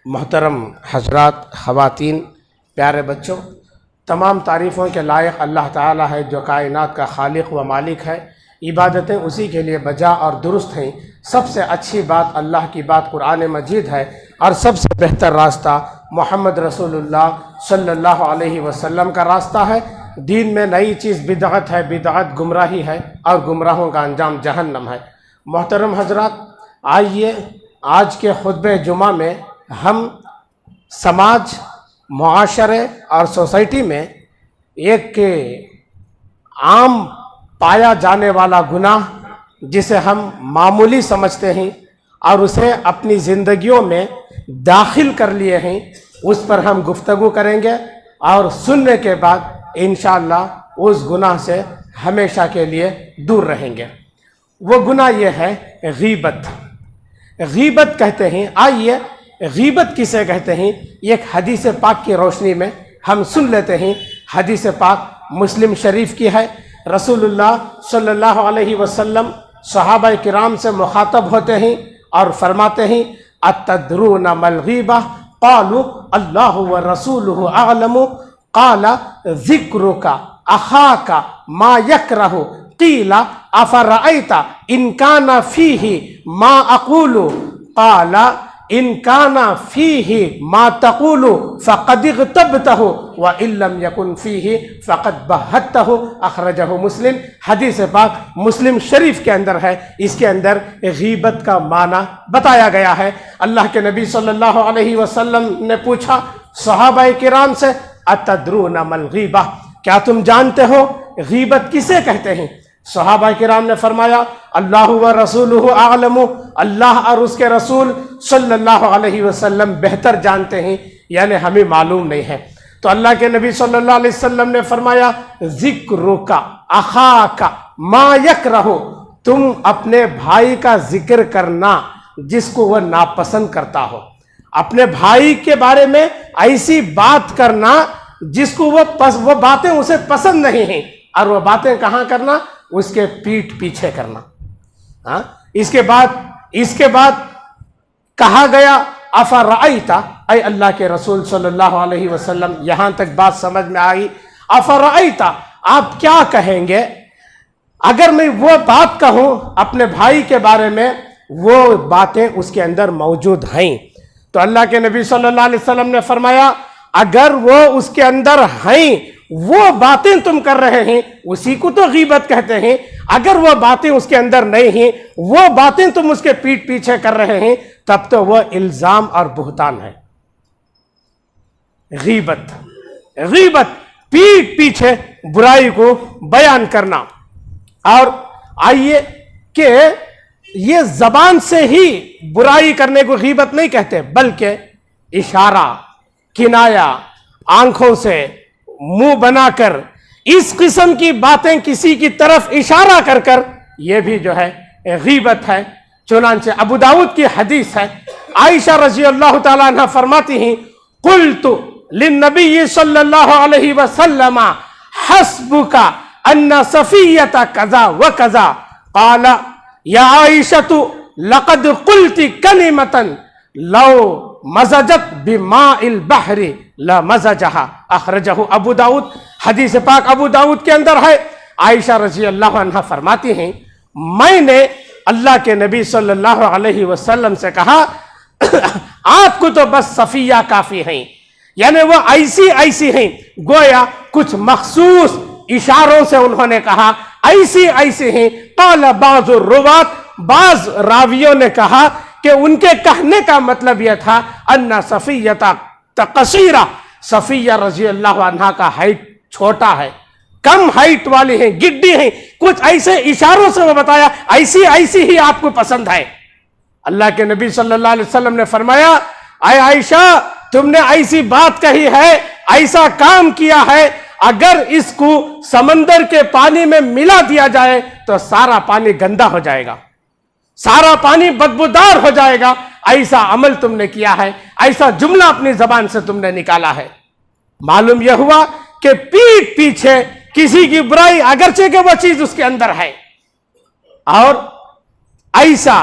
मोहतरम हजरात, ख़वातीन, प्यारे बच्चों, तमाम तारीफ़ों के लायक अल्लाह ताला है जो कायनात का खालिक व मालिक है। इबादतें उसी के लिए बजा और दुरुस्त हैं। सबसे अच्छी बात अल्लाह की बात कुरान मजीद है और सबसे बेहतर रास्ता मोहम्मद रसूलुल्लाह सल्लल्लाहु अलैहि वसल्लम का रास्ता है। दीन में नई चीज़ बिदअत है, बिदअत गुमराही है और गुमराहों का अंजाम जहन्नम है। मोहतरम हजरात, आइए आज के खुतबे जुमा में हम समाज, मुआशरे और सोसाइटी में एक आम पाया जाने वाला गुनाह जिसे हम मामूली समझते हैं और उसे अपनी ज़िंदगियों में दाखिल कर लिए हैं, उस पर हम गुफ्तगू करेंगे और सुनने के बाद इंशाअल्लाह उस गुनाह से हमेशा के लिए दूर रहेंगे। वो गुनाह ये है गीबत। गीबत कहते हैं। आइए गीबत किसे कहते हैं, एक हदीस पाक की रोशनी में हम सुन लेते हैं। हदीस पाक मुस्लिम शरीफ की है। रसूलुल्लाह सल्लल्लाहु अलैहि वसल्लम सहाबा किराम से मुखातब होते हैं और फरमाते हैं, अतदरूना मल गीबा? क़ालू अल्लाहु व रसूलुहु अअलमु। क़ाला ज़िक्रुका अख़ाका मा यकरहु। क़ीला अफ़रअयता इन काना फ़ीही मा अक़ूलु। क़ाला इन काना फ़ीही मा तक़ूलु फ़क़द इग़तबतहु व इल्लम यकुन फ़ीही फ़क़द बहतहु। अख़रजहु मुस्लिम। हदीस पाक मुस्लिम शरीफ के अंदर है। इसके अंदर गीबत का माना बताया गया है। अल्लाह के नबी सल्लल्लाहु अलैहि वसल्लम ने पूछा सहाबाए किराम से, अतदरूना मल गीबा? क्या तुम जानते हो गीबत किसे कहते हैं? सहाबा किराम ने फरमाया, अल्लाह व रसूलुहु अअलमु। अल्लाह और उसके रसूल सल्लल्लाहु अलैहि वसल्लम बेहतर जानते हैं, यानी हमें मालूम नहीं है। तो अल्लाह के नबी सल्लल्लाहु अलैहि वसल्लम ने फरमाया, ज़िक्रुका अख़ाका मा यकरहु। तुम अपने भाई का जिक्र करना जिसको वह नापसंद करता हो। अपने भाई के बारे में ऐसी बात करना जिसको वह बातें उसे पसंद नहीं हैं, और वह बातें कहाँ करना? उसके पीठ पीछे करना। हाँ, इसके बाद कहा गया अफ़रअयता, ऐ अल्लाह के रसूल सल्लल्लाहु अलैहि वसल्लम, यहां तक बात समझ में आई। अफ़रअयता, आप क्या कहेंगे अगर मैं वो बात कहूं अपने भाई के बारे में, वो बातें उसके अंदर मौजूद हैं? तो अल्लाह के नबी सल्लल्लाहु अलैहि वसल्लम ने फरमाया, अगर वो उसके अंदर हैं, वो बातें तुम कर रहे हैं, उसी को तो गीबत कहते हैं। अगर वो बातें उसके अंदर नहीं हैं, वो बातें तुम उसके पीठ पीछे कर रहे हैं, तब तो वह इल्जाम और बुहतान है। गीबत पीठ पीछे बुराई को बयान करना। और आइए कि ये जबान से ही बुराई करने को गीबत नहीं कहते, बल्कि इशारा, किनाया, आंखों से मुंह बनाकर इस किस्म की बातें किसी की तरफ इशारा कर कर, यह भी जो है गीबत है। चुनांचे अबू दाऊद की हदीस है। आयशा रज़ी अल्लाह ताला अन्हा फरमाती हैं, कुल्तु लिन्नबी सल्लल्लाहु अलैहि वसल्लम हस्बुका अन्ना सफियता कज़ा व कज़ा। क़ाला या आयशतु लक़द क़ुल्ति कलिमतन लौ मज़जत बिमाइल बहरी ला मज़जहा। अख़रजहु अबू दाऊद। हदीस पाक अबू दाऊद के अंदर है। आयशा रज़ी अल्लाह अन्हा फरमाती हैं, मैंने अल्लाह के नबी सल्लल्लाहु अलैहि वसल्लम से कहा, आपको तो बस सफिया काफ़ी हैं, यानी वो ऐसी हैं, गोया कुछ मखसूस इशारों से उन्होंने कहा, ऐसी हैं। क़ाल बाज़ु रुवात, बाज़ रावियों ने कहा कि उनके कहने का मतलब यह था, अन्ना सफियता तक़सीरा, सफिया रज़ी अल्लाह अन्हा का हाइट छोटा है, कम हाइट वाली है, गिड्डी है। कुछ ऐसे इशारों से वो बताया, ऐसी ही आपको पसंद है। अल्लाह के नबी सल्लल्लाहु अलैहि वसल्लम ने फरमाया, ऐ आयशा, तुमने ऐसी बात कही है, ऐसा काम किया है, अगर इसको समंदर के पानी में मिला दिया जाए तो सारा पानी गंदा हो जाएगा, सारा पानी बदबूदार हो जाएगा। ऐसा अमल तुमने किया है, ऐसा जुमला अपनी जबान से तुमने निकाला है। मालूम यह हुआ कि पीठ पीछे किसी की बुराई, अगरचे के वह चीज उसके अंदर है, और ऐसा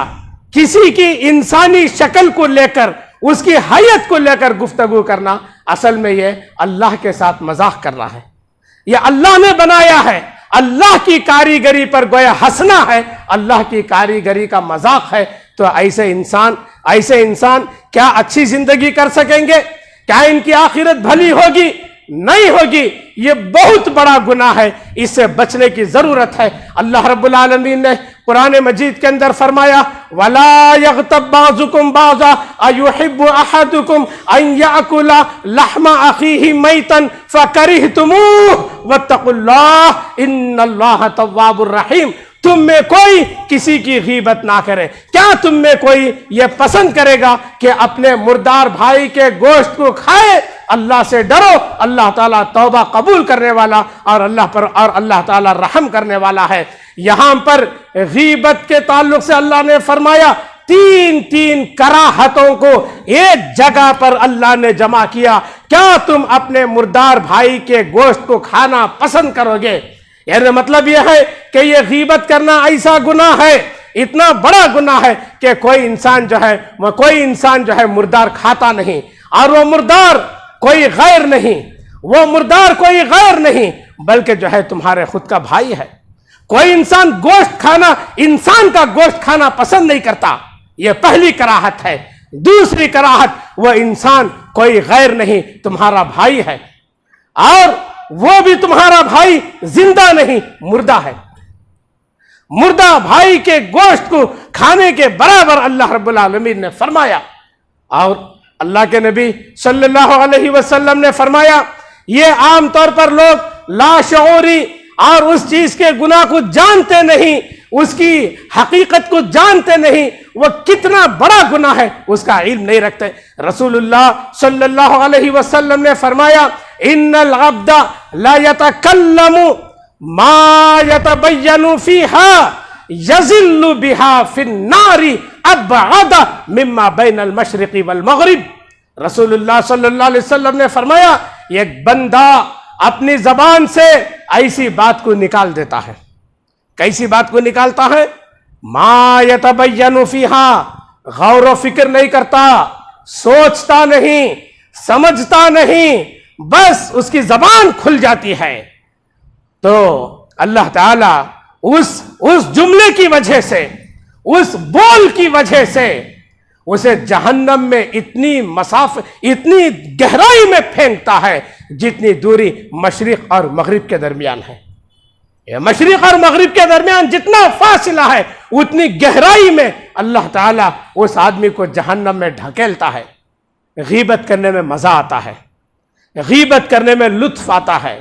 किसी की इंसानी शक्ल को लेकर उसकी हैयत को लेकर गुफ्तगू करना, असल में ये अल्लाह के साथ मजाक करना है। ये अल्लाह ने बनाया है, अल्लाह की कारीगरी पर गोया हंसना है, अल्लाह की कारीगरी का मजाक है। तो ऐसे इंसान क्या अच्छी जिंदगी कर सकेंगे? क्या इनकी आखिरत भली होगी? नहीं होगी। ये बहुत बड़ा गुनाह है, इससे बचने की जरूरत है। अल्लाह रब्बुल आलमीन ने कुरान मजीद के अंदर फरमाया, वला यग़तब बाज़ुकुम बाज़ा अयुहिब्बु अहदुकुम अन याकुला लहमा अखीहि मैतन फकरिहतुमूह वत्तकुल्लाह इन्नल्लाह तव्वाबुर रहीम। तुम में कोई किसी की गीबत ना करे। क्या तुम में कोई ये पसंद करेगा कि अपने मुर्दार भाई के गोश्त को खाए? अल्लाह से डरो, अल्लाह ताला तौबा कबूल करने वाला और अल्लाह ताला रहम करने वाला है। यहां पर गीबत के ताल्लुक से अल्लाह ने फरमाया, तीन कराहतों को एक जगह पर अल्लाह ने जमा किया। क्या तुम अपने मुर्दार भाई के गोश्त को खाना पसंद करोगे? यानी मतलब यह है कि यह गीबत करना ऐसा गुनाह है, इतना बड़ा गुनाह है कि कोई इंसान जो है मुर्दार खाता नहीं, और वो मुर्दार कोई गैर नहीं, बल्कि जो है तुम्हारे खुद का भाई है। कोई इंसान इंसान का गोश्त खाना पसंद नहीं करता, यह पहली कराहत है। दूसरी कराहत, वह इंसान कोई गैर नहीं, तुम्हारा भाई है, और वो भी तुम्हारा भाई जिंदा नहीं, मुर्दा है। मुर्दा भाई के गोश्त को खाने के बराबर अल्लाह रब्बुल आलमीन ने फरमाया। और अल्लाह के नबी सल्लल्लाहु अलैहि वसल्लम ने फरमाया, ये आमतौर पर लोग लाशऊरी और उस चीज के गुनाह को जानते नहीं, उसकी हकीकत को जानते नहीं, वह कितना बड़ा गुनाह है उसका इल्म नहीं रखते। रसूलुल्लाह सल्लल्लाहु अलैहि वसल्लम ने फरमाया, इन्नल अब्दा ला यतकल्लमु मा यतबय्यनु फीहा यज़िल्लु बिहा फिन्नारी अबअदा मिम्मा बैनल मशरिक़ी वल मग़रिब। रसूलुल्लाह सल्लल्लाहु अलैहि वसल्लम ने फरमाया, एक बंदा अपनी जबान से ऐसी बात को निकाल देता है। कैसी बात को निकालता है? मा यतबय्यनु फीहा, गौर व फिक्र नहीं करता, सोचता नहीं, समझता नहीं, बस उसकी जबान खुल जाती है। तो अल्लाह ताला उस जुमले की वजह से, उस बोल की वजह से उसे जहन्नम में इतनी गहराई में फेंकता है जितनी दूरी मशरिक और मगरिब के दरमियान है। मशरिक और मगरिब के दरमियान जितना फासिला है, उतनी गहराई में अल्लाह ताला उस आदमी को जहन्नम में ढकेलता है। गीबत करने में मजा आता है, गीबत करने में लुत्फ आता है,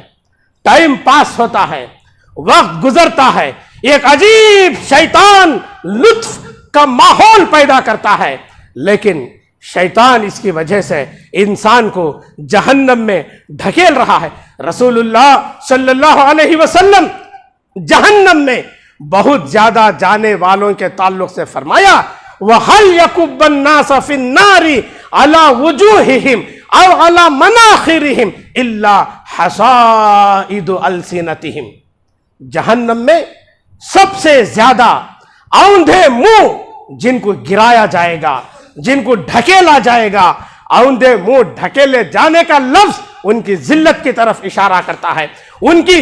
टाइम पास होता है, वक्त गुजरता है, एक अजीब शैतान लुत्फ का माहौल पैदा करता है। लेकिन शैतान इसकी वजह से इंसान को जहन्नम में ढकेल रहा है। रसूलुल्लाह सल्लल्लाहु अलैहि वसल्लम जहन्नम में बहुत ज्यादा जाने वालों के ताल्लुक से फरमाया, वहल यकुब्बन नास फिन्नारी अला वुजूहिहिम औ अला मनाखिरिहिम इल्ला हसाइदु अलसिनतिहिम। जहन्नम में सबसे ज्यादा औंधे मुंह जिनको गिराया जाएगा, जिनको ढकेला जाएगा, औंधे मुंह ढकेले जाने का लफ्ज उनकी जिल्लत की तरफ इशारा करता है, उनकी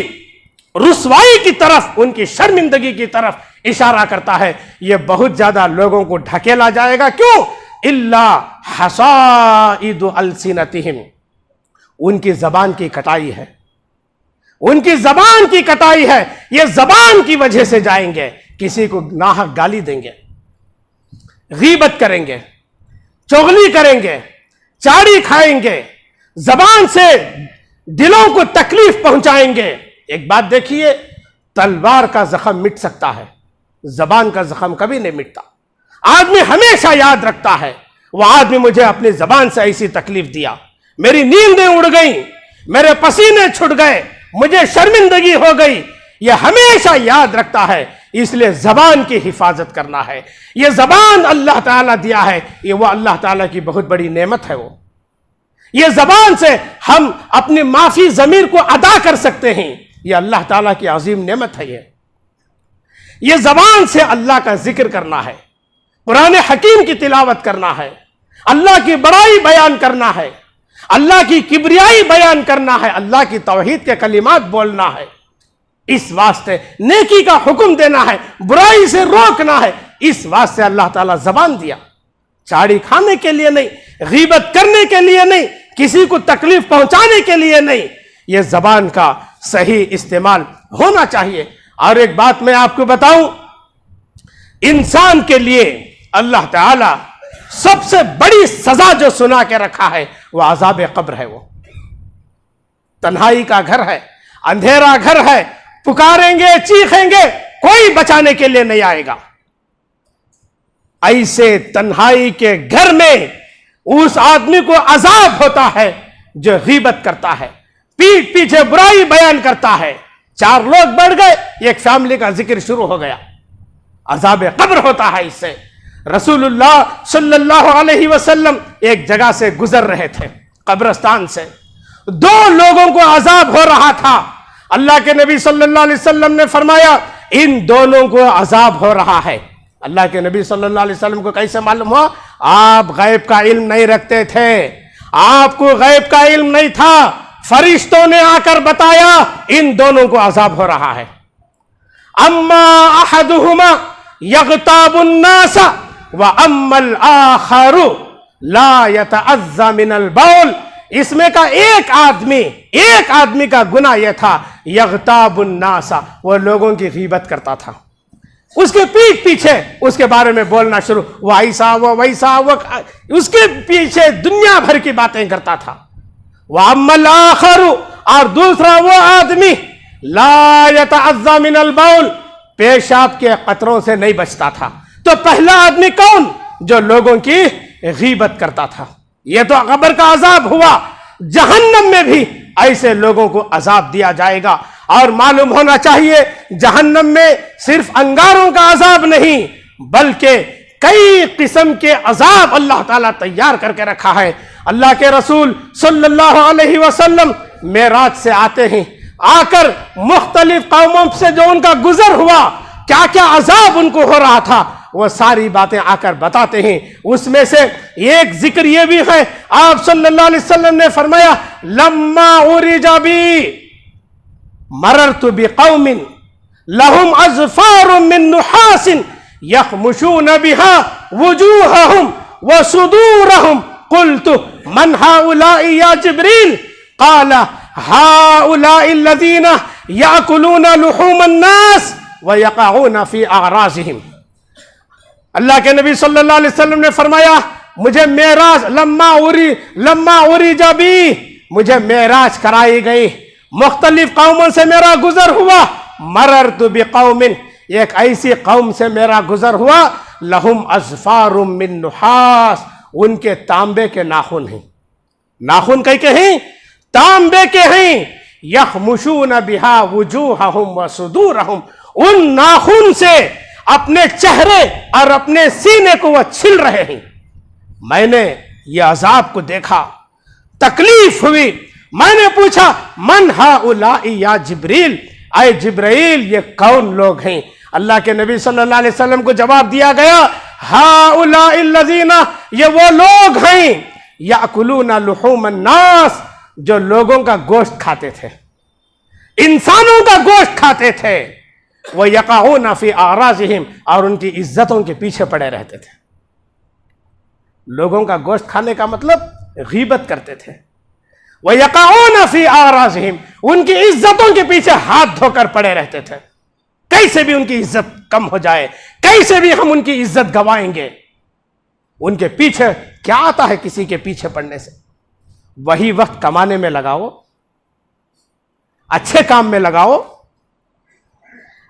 रुसवाई की तरफ, उनकी शर्मिंदगी की तरफ इशारा करता है। यह बहुत ज्यादा लोगों को ढकेला जाएगा। क्यों? इल्ला हसाइदु अलसिनतिहिम, उनकी जबान की कटाई है, उनकी जबान की कटाई है। यह जबान की वजह से जाएंगे, किसी को नाहक गाली देंगे, गीबत करेंगे, चुगली करेंगे, चाड़ी खाएंगे, जबान से दिलों को तकलीफ पहुंचाएंगे। एक बात देखिए, तलवार का जख्म मिट सकता है, जबान का जख्म कभी नहीं मिटता। आदमी हमेशा याद रखता है, वह आदमी मुझे अपनी जबान से ऐसी तकलीफ दिया, मेरी नींदें उड़ गई, मेरे पसीने छूट गए, मुझे शर्मिंदगी हो गई। यह हमेशा याद रखता है। इसलिए जबान की हिफाजत करना है। यह जबान अल्लाह ताला दिया है, ये वो अल्लाह ताला की बहुत बड़ी नेमत है। वो ये जबान से हम अपनी माफी ज़मीर को अदा कर सकते हैं। यह अल्लाह ताला की अजीम नेमत है। ये जबान से अल्लाह का जिक्र करना है, कुरान हकीम की तिलावत करना है, अल्लाह की बड़ाई बयान करना है, अल्लाह की किबरियाई बयान करना है, अल्लाह की तौहीद के कलिमात बोलना है। इस वास्ते नेकी का हुक्म देना है, बुराई से रोकना है। इस वास्ते अल्लाह ताला जबान दिया, चाड़ी खाने के लिए नहीं, गीबत करने के लिए नहीं, किसी को तकलीफ पहुंचाने के लिए नहीं। यह जबान का सही इस्तेमाल होना चाहिए। और एक बात मैं आपको बताऊं, इंसान के लिए अल्लाह ताला सबसे बड़ी सजा जो सुना के रखा है वह अजाब कब्र है। वो तन्हाई का घर है, अंधेरा घर है, पुकारेंगे चीखेंगे, कोई बचाने के लिए नहीं आएगा। ऐसे तन्हाई के घर में उस आदमी को अजाब होता है जो गीबत करता है, पीठ पीछे बुराई बयान करता है। 4 लोग बढ़ गए, एक फैमिली का जिक्र शुरू हो गया, अजाब कब्र होता है इससे। रसूलुल्लाह सल्लल्लाहु अलैहि वसल्लम एक जगह से गुजर रहे थे, कब्रिस्तान से। 2 लोगों को अजाब हो रहा था। अल्लाह के नबी सल्लल्लाहु अलैहि वसल्लम ने फरमाया, इन दोनों को अजाब हो रहा है। अल्लाह के नबी सल्लल्लाहु अलैहि वसल्लम को कैसे मालूम हुआ? आप गैब का इल्म नहीं रखते थे, आपको गैब का इल्म नहीं था, फरिश्तों ने आकर बताया इन दोनों को अजाब हो रहा है। अम्मा अहदुहुमा यगताबुन नास व अम्मल आखरु ला यतअज़्ज़ा मिनल बौल। इसमें का एक आदमी का गुनाह यह था, यगताबुन नासा, वह लोगों की गीबत करता था, उसके पीठ पीछे उसके बारे में बोलना शुरू, वह ऐसा वह वैसा, वह उसके पीछे दुनिया भर की बातें करता था। वह अम्मल आखरु, और दूसरा वो आदमी ला यतअज़्ज़ा मिनल बौल, पेशाब के कतरों से नहीं बचता था। तो पहला आदमी कौन? जो लोगों की गीबत करता था। यह तो कब्र का अजाब हुआ। जहन्नम में भी ऐसे लोगों को अजाब दिया जाएगा। और मालूम होना चाहिए, जहन्नम में सिर्फ अंगारों का अजाब नहीं, बल्कि कई किस्म के अजाब अल्लाह ताला तैयार करके रखा है। अल्लाह के रसूल सल्लल्लाहु अलैहि वसल्लम मेराज से आते हैं, आकर मुख्तलिफ कौमों से जो उनका गुजर हुआ, क्या क्या अजाब उनको हो रहा था, वह सारी बातें आकर बताते हैं। उसमें से एक जिक्र यह भी है, आप सल्लल्लाहु अलैहि वसल्लम ने फरमाया, लम्मा उरिजा बी मररतु बिकौमिन लहुम अज़फ़ारुम मिन नुहासिन यख़मुशून बिहा वुजूहहुम व सुदूरहुम क़ुल्तु मन हाउलाइ या जिब्रील क़ाल हाउलाइ लज़ीना याकुलून लुहूमन नास व यक़ऊन फ़ी अअराज़िहिम। अल्लाह के नबी सल्लल्लाहु अलैहि वसल्लम ने फरमाया, मुझे मेराज लम्मा उरी जबी, मुझे मेराज कराई गई, मुख्तलिफ कौमों से मेरा गुजर हुआ। मररतु बिकौमिन, एक ऐसी कौम से मेरा गुजर हुआ, लहुम अज़फ़ारुम मिन नुहास, उनके तांबे के नाखून हैं। नाखून कई के हैं? तांबे के हैं। यख़मुशून बिहा वुजूहहुम व सुदूरहुम, उन नाखून से अपने चेहरे और अपने सीने को वह छिल रहे हैं। मैंने यह अजाब को देखा, तकलीफ हुई। मैंने पूछा, मन हाउलाइ या जिब्रील, आए जिब्राइल ये कौन लोग हैं? अल्लाह के नबी सल्लल्लाहु अलैहि वसल्लम को जवाब दिया गया, हाउलाइ लज़ीना, ये वो लोग हैं, याकुलूना लुहूमन नास, जो लोगों का गोश्त खाते थे, इंसानों का गोश्त खाते थे। वह यक़ऊन फ़ी अअराज़िहिम, और उनकी इज्जतों के पीछे पड़े रहते थे। लोगों का गोश्त खाने का मतलब गीबत करते थे। वह यक़ऊन फ़ी अअराज़िहिम, उनकी इज्जतों के पीछे हाथ धोकर पड़े रहते थे। कैसे भी उनकी इज्जत कम हो जाए, कैसे भी हम उनकी इज्जत गवाएंगे। उनके पीछे क्या आता है किसी के पीछे पड़ने से? वही वक्त कमाने में लगाओ, अच्छे काम में लगाओ,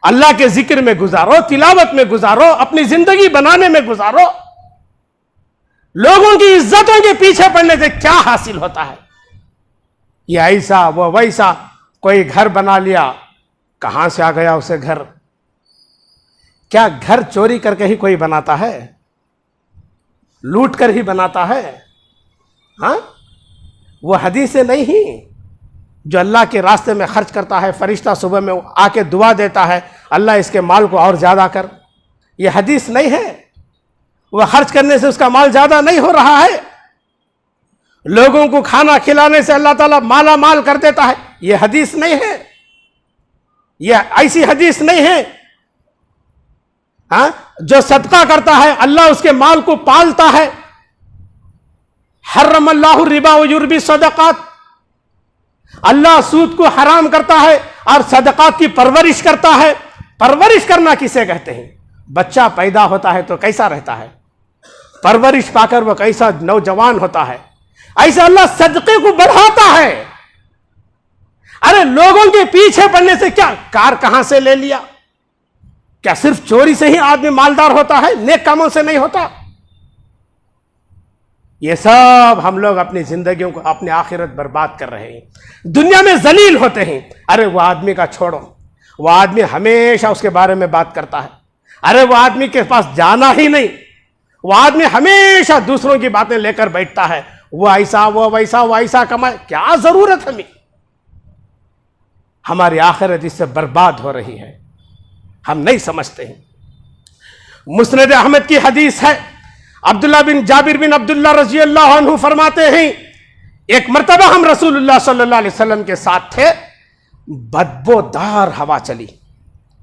अल्लाह के जिक्र में गुजारो, तिलावत में गुजारो, अपनी जिंदगी बनाने में गुजारो। लोगों की इज्जतों के पीछे पड़ने से क्या हासिल होता है? ये ऐसा वो वैसा, कोई घर बना लिया, कहां से आ गया उसे घर? क्या घर चोरी करके ही कोई बनाता है? लूट कर ही बनाता है? हाँ, वो हदीस नहीं। जो अल्लाह के रास्ते में खर्च करता है, फरिश्ता सुबह में आके दुआ देता है, अल्लाह इसके माल को और ज्यादा कर, ये हदीस नहीं है। वह खर्च करने से उसका माल ज्यादा नहीं हो रहा है। लोगों को खाना खिलाने से अल्लाह ताला माला माल कर देता है, यह हदीस नहीं है, यह ऐसी हदीस नहीं है। जो सदका करता है अल्लाह उसके माल को पालता है। हर्रमल्लाहु रिबा व युर्बी सदकात, अल्लाह सूद को हराम करता है और सदकात की परवरिश करता है। परवरिश करना किसे कहते हैं? बच्चा पैदा होता है तो कैसा रहता है, परवरिश पाकर वह कैसा नौजवान होता है, ऐसा अल्लाह सदके को बढ़ाता है। अरे लोगों के पीछे पड़ने से क्या, कार कहां से ले लिया? क्या सिर्फ चोरी से ही आदमी मालदार होता है, नेक कामों से नहीं होता? ये सब हम लोग अपनी जिंदगियों को, अपनी आखिरत बर्बाद कर रहे हैं, दुनिया में जलील होते हैं। अरे वो आदमी का छोड़ो, वो आदमी हमेशा उसके बारे में बात करता है। अरे वो आदमी के पास जाना ही नहीं, वो आदमी हमेशा दूसरों की बातें लेकर बैठता है। वो ऐसा, वो वैसा, वो ऐसा कमाए, क्या जरूरत हमें? हमारी आखिरत इससे बर्बाद हो रही है, हम नहीं समझते हैं। मुस्नद अहमद की हदीस है, अब्दुल्ला बिन जाबिर बिन अब्दुल्ला रजी अल्लाह अन्हु फरमाते हैं, एक मर्तबा हम रसूलुल्लाह सल्लल्लाहु अलैहि वसल्लम के साथ थे, बदबूदार हवा चली।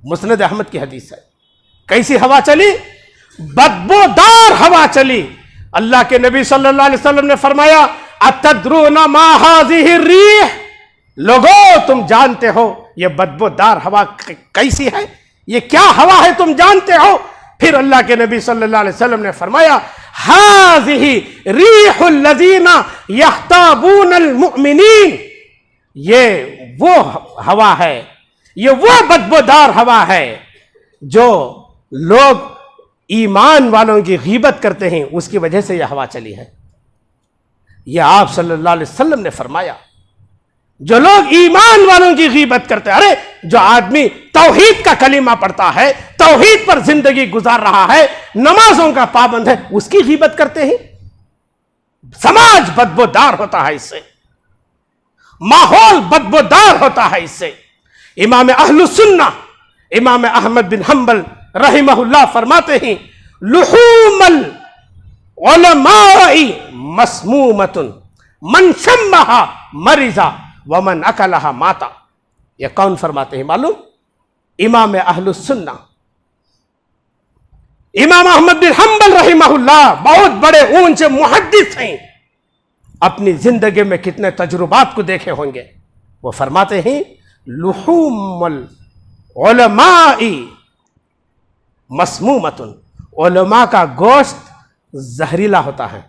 मुस्नद अहमद की हदीस है। कैसी हवा चली? बदबूदार हवा चली। अल्लाह के नबी सल्लल्लाहु अलैहि वसल्लम ने फरमाया, अतद्रूना मा हाज़िहि रिह, लोगों तुम जानते हो यह बदबूदार हवा कैसी है, ये क्या हवा है, तुम जानते हो? फिर अल्लाह के नबी सल्लल्लाहु अलैहि वसल्लम ने फरमाया, हाज़िहि रीहुल लज़ीना यख्ताबूनल मुमिनीन, ये वो हवा है, ये वो बदबूदार हवा है जो लोग ईमान वालों की गीबत करते हैं, उसकी वजह से यह हवा चली है। यह आप सल्लल्लाहु अलैहि वसल्लम ने फरमाया, जो लोग ईमान वालों की गीबत करते हैं। अरे जो आदमी तौहीद का कलीमा पढ़ता है, तौहीद पर जिंदगी गुजार रहा है, नमाजों का पाबंद है, उसकी गीबत करते हैं। समाज बदबूदार होता है इससे, माहौल बदबूदार होता है इससे। इमाम अहलुस सुन्ना इमाम अहमद बिन हंबल रहिमहुल्लाह फरमाते हैं, लुहूमल उलमाई मस्मूमतुन मन शम्महा मरिजा वमन अकलहा माता। ये कौन फरमाते हैं मालूम? इमाम अहलुस सुन्ना इमाम अहमद बिन हंबल रहिमहुल्लाह, बहुत बड़े ऊंचे मुहद्दिस हैं, अपनी जिंदगी में कितने तजुर्बात को देखे होंगे। वो फरमाते हैं, लुहूमल उलमाई मस्मूमतुन, उलमा का गोश्त जहरीला होता है,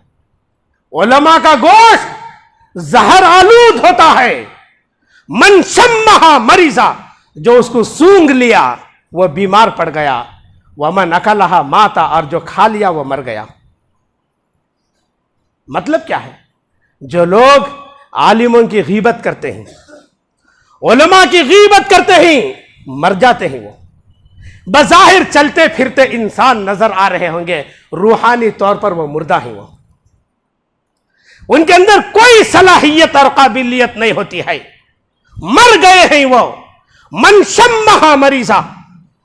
उलमा का गोश्त जहर आलूद होता है। मन शम्महा मरीजा, जो उसको सूंघ लिया वह बीमार पड़ गया, वमन अकलहा माता, और जो खा लिया वह मर गया। मतलब क्या है? जो लोग आलिमों की गीबत करते हैं, उलमा की गीबत करते हैं, मर जाते हैं। वो बज़ाहिर चलते फिरते इंसान नजर आ रहे होंगे, रूहानी तौर पर वो मुर्दा है। वो उनके अंदर कोई सलाहियत और काबिलियत नहीं होती है, मर गए हैं वो। मन शम्महा मरीजा,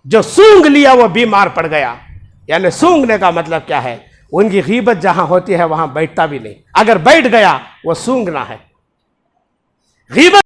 जो सूंघ लिया वो बीमार पड़ गया। यानी सूंघने का मतलब क्या है? उनकी गीबत जहां होती है वहां बैठता भी नहीं, अगर बैठ गया वो सूंघना है। गीबत